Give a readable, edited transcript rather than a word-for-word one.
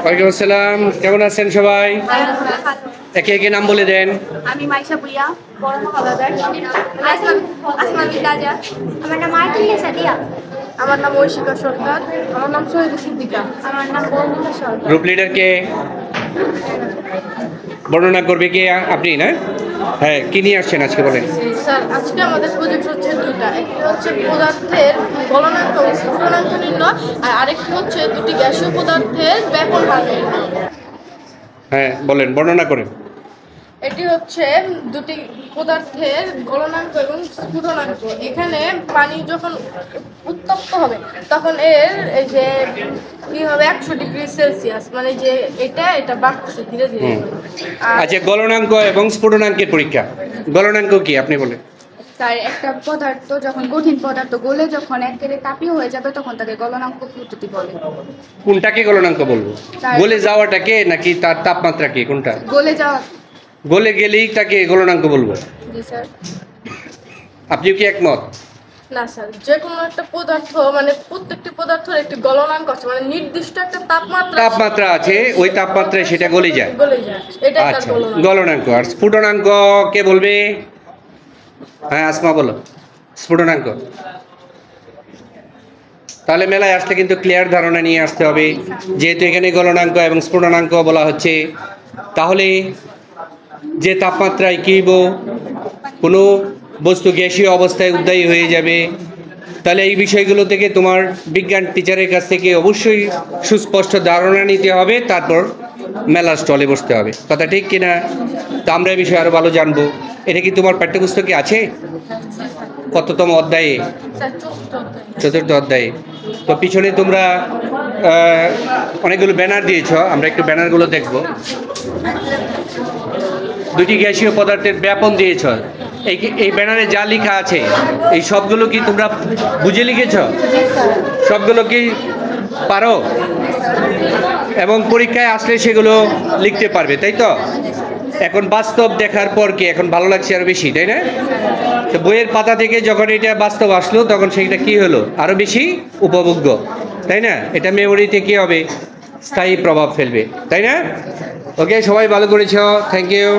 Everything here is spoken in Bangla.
ওয়ালাইকুম আসসালাম। কেমন আছেন সবাই? একে একে নাম বলে দেন। আমি মাইশা ভুইয়া, পরমা হাওলাদার, আসমানি রাজা। আমার নাম আরতিল্লা সাদিয়া। আমার নাম ঐশিকা সরকার। আমার নাম শহীদা সিদ্দিকা। আমার নাম বর্ণিকা সরকার। গ্রুপ লিডার কে? বর্ণনা করবে কে? আপনি না? হ্যাঁ, কি নিয়ে আসছেন আজকে বলেন। স্যার, আজকে আমাদের প্রজেক্ট হচ্ছে দুইটা। একটি হচ্ছে পদার্থের গলনাঙ্ক ও স্ফুটনাঙ্ক নির্ণয়, আর আরেকটি হচ্ছে দুটি গ্যাসীয় পদার্থের ব্যাপন হার নির্ণয়। হ্যাঁ বলেন, বর্ণনা করেন। এটি হচ্ছে দুটি পদার্থের গলনাঙ্ক এবং স্ফুটনাঙ্ক। এখানে পানি যখন উত্তপ্ত হবে তখন এর এই যে কি হবে 100°C, মানে যে এটা বাড়তেছে ধীরে ধীরে। আর আচ্ছা, গলনাঙ্ক এবং স্ফুটনাঙ্কের পরীক্ষা। গলনাঙ্ক কি আপনি বলেন। তার একটা পদার্থ যখন কঠিন পদার্থ গলে যখন একেবারে তাপীয় হয়ে যাবে তখন তাকে গলনাঙ্ক পদ্ধতি বলে। কোনটাকে গলনাঙ্ক বলবো? গলে যাওয়াটাকে নাকি তার তাপমাত্রাকে? কোনটা? গলে যাওয়া। গলে গেলেই তাকে গলনাঙ্ক বলবো। জি স্যার। আপনি কি একমত? না স্যার, যে কোনো একটা পদার্থ মানে প্রত্যেকটি পদার্থের একটি গলনাঙ্ক আছে, মানে নির্দিষ্ট একটা তাপমাত্রা আছে, ওই তাপমাত্রায় সেটা গলে যায়। এটা তার আচ্ছা, গলনাঙ্ক। গলনাঙ্ক। আর স্ফুটনাঙ্ক কে বলবে? হ্যাঁ আসমা বলো, স্ফুটনাঙ্ক। তাহলে মেলায় আসলে কিন্তু ক্লিয়ার ধারণা নিয়ে আসতে হবে, যেহেতু এখানে গলনাঙ্ক এবং স্ফুটনাঙ্ক বলা হচ্ছে। তাহলে যে তাপমাত্রায় কিব কোনো বস্তু গ্যাসীয় অবস্থায় উদ্দায়ী হয়ে যাবে, তাহলে এই বিষয়গুলো থেকে তোমার বিজ্ঞান টিচারের কাছ থেকে অবশ্যই সুস্পষ্ট ধারণা নিতে হবে, তারপর মেলার স্টলে বসতে হবে। কথা ঠিক কিনা? তো আমরা এই বিষয়ে আরও ভালো জানবো। এটা কি তোমার পাঠ্যপুস্তকে আছে? কততম অধ্যায়ে? স্যার, চতুর্থ অধ্যায়। চতুর্থ অধ্যায়ে। তো পিছনে তোমরা অনেকগুলো ব্যানার দিয়েছ, আমরা একটু ব্যানারগুলো দেখব। দুটি গ্যাসীয় পদার্থের ব্যাপন দিয়েছ। এই ব্যানারে যা লেখা আছে এই সবগুলো কি তোমরা বুঝে লিখেছ? সবগুলো কি পারো? এবং পরীক্ষায় আসলে সেগুলো লিখতে পারবে, তাই তো? এখন বাস্তব দেখার পর কি এখন ভালো লাগছে আরো বেশি, তাই না? তো বইয়ের পাতা থেকে যখন এটা বাস্তব আসলো তখন সেইটা কি হলো? আরো বেশি উপভোগ্য, তাই না? এটা মেমোরিতে কি হবে? স্থায়ী প্রভাব ফেলবে, তাই না? ওকে, সবাই ভালো করেছো, থ্যাংক ইউ।